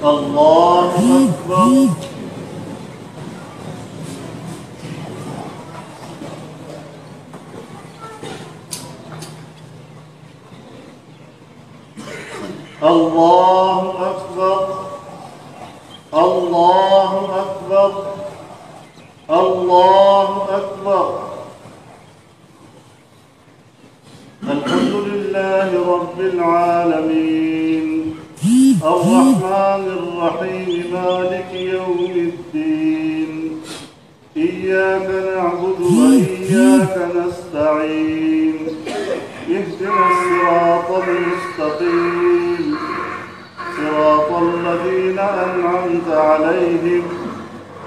الله أكبر. الله أكبر. الله أكبر. الله أكبر. الحمد لله رب العالمين الرحمن الرحيم مالك يوم الدين إياك نعبد وإياك نستعين اهدنا الصراط المستقيم صراط الذين أنعمت عليهم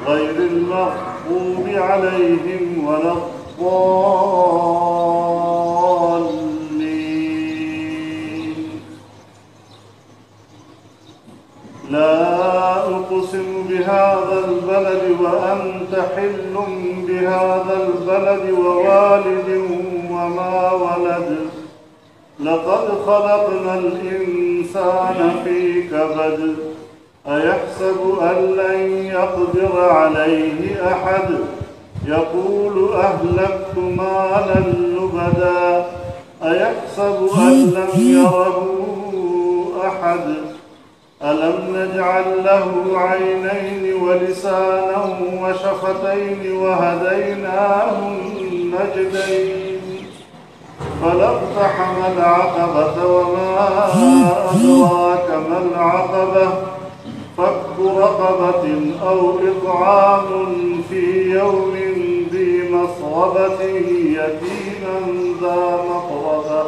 غير المغضوب عليهم ولا الضالين. لا أقسم بهذا البلد وأنت حل بهذا البلد ووالد وما ولد لقد خلقنا الإنسان في كبد أيحسب أن لن يقدر عليه أحد يقول أهلكت مالا لبدا أيحسب أن لم يره أحد ألم نجعل له عينين ولسانا وشفتين وهديناه النجدين فلاقتحم العقبة وما أدراك ما العقبة فك رقبة أو إطعام في يوم ذي مسغبة يتيما ذا مقربة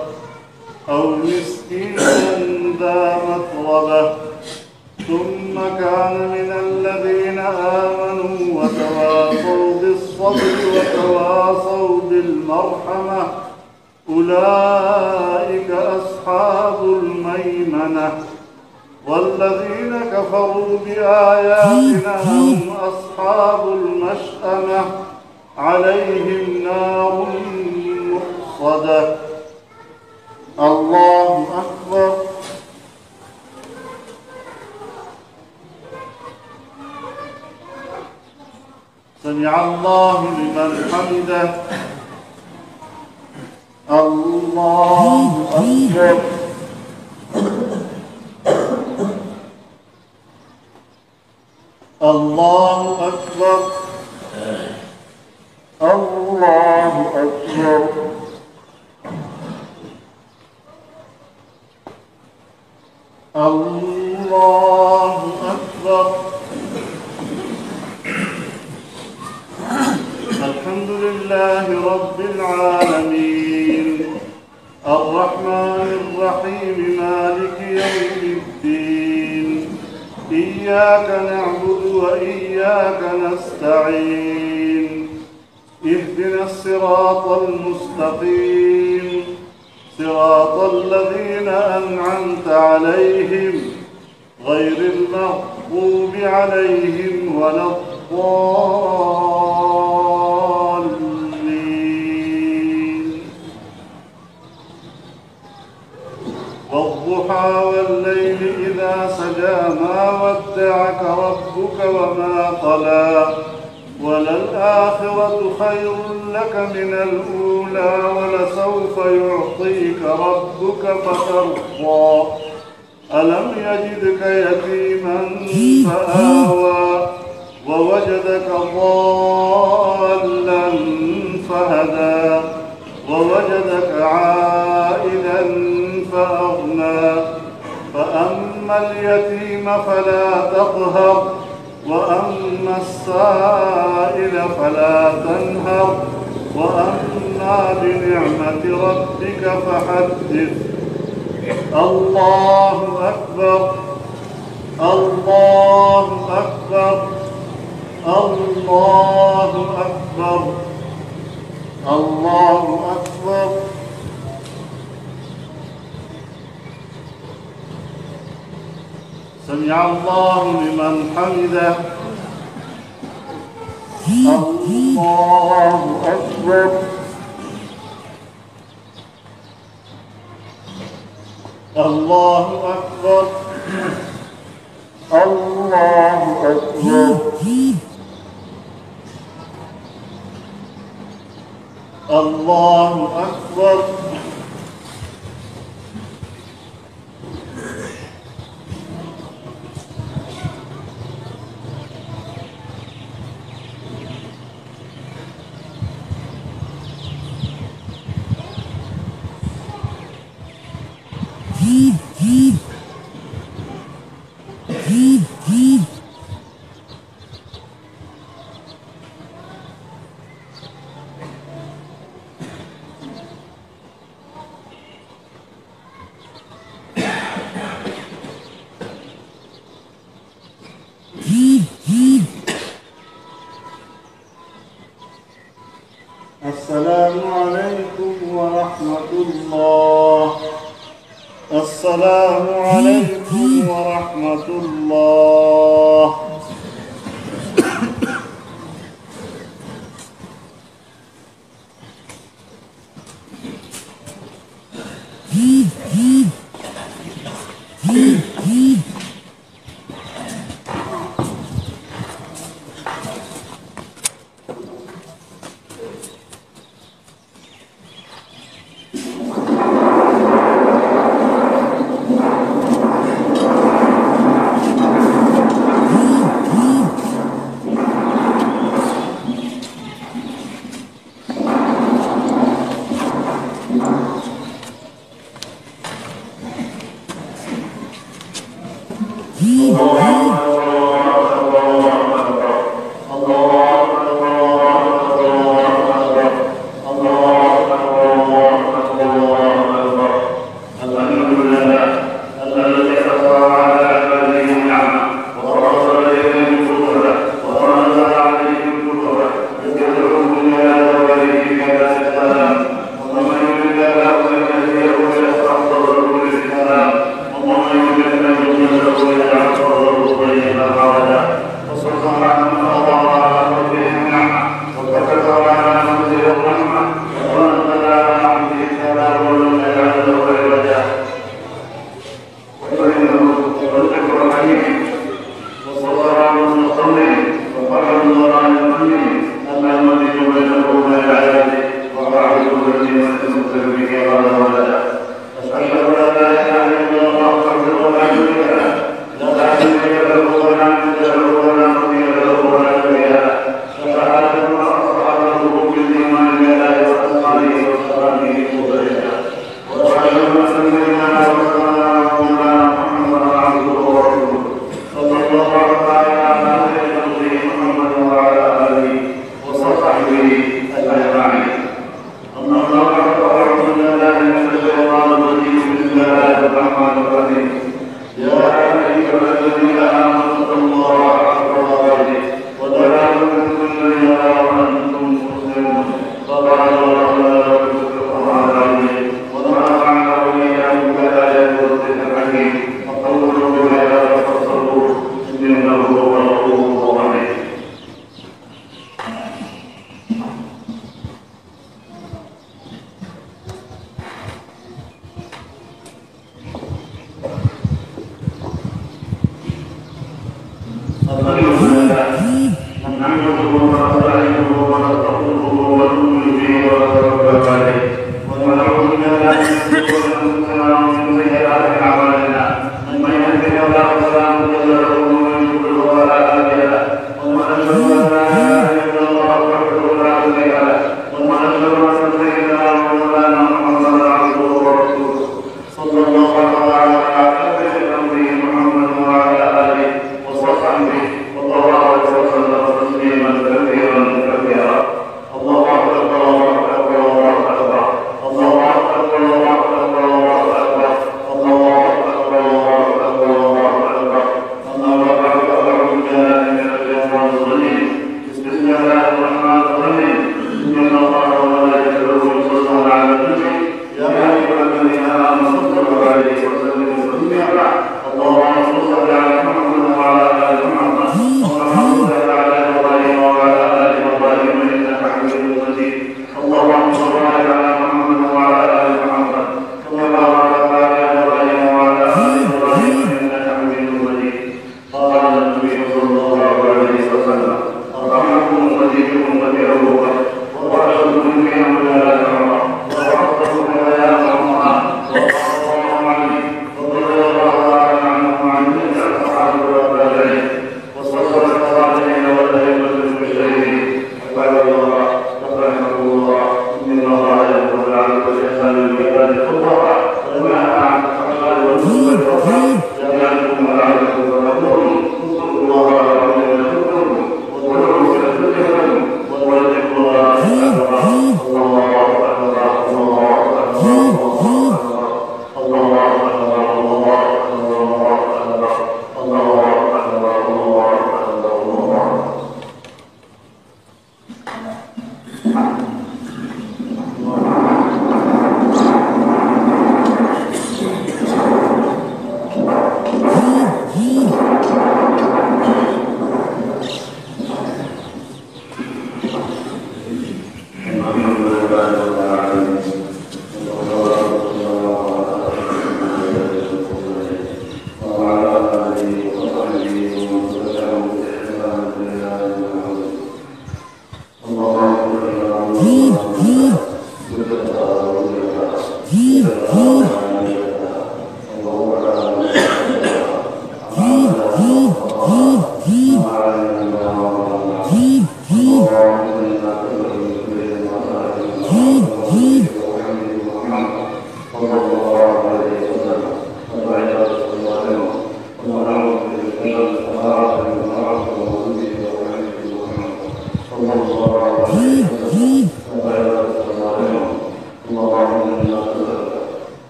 أو مسكينا ذا متربة ثم كان من الذين آمنوا وتواصوا بالصبر وتواصوا بالمرحمة أولئك أصحاب الميمنة والذين كفروا بآياتنا هم أصحاب المشأمة عليهم نار مؤصدة. الله أكبر. سمع الله لمن حمده. الله أكبر. الله أكبر. الله أكبر. الله أكبر. الحمد لله رب العالمين الرحمن الرحيم مالك يوم الدين إياك نعبد وإياك نستعين اهدنا الصراط المستقيم صراط الذين أنعمت عليهم غير المغضوب عليهم ولا الضالين. والضحى والليل إذا سجى ما ودعك ربك وما قلى وللآخرة خير لك من الأولى ولسوف يعطيك ربك فترضى ألم يجدك يتيما فآوى ووجدك ضالا فهدى ووجدك عائلا فأغنى فأما اليتيم فلا تقهر وأما السائل فلا تنهر وأما بنعمة ربك فحدث. الله أكبر. الله أكبر. الله أكبر. الله أكبر. سمع الله لمن حمده. الله أكبر. الله أكبر. الله أكبر. الله أكبر. السلام عليكم ورحمة الله. السلام عليكم ورحمة الله. الله أكبر.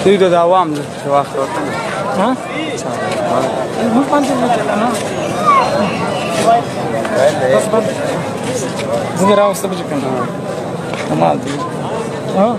تريد دوام للواخر ها؟ مو قانون مثلا بس زي راوس تبجي كمان ما ادري ها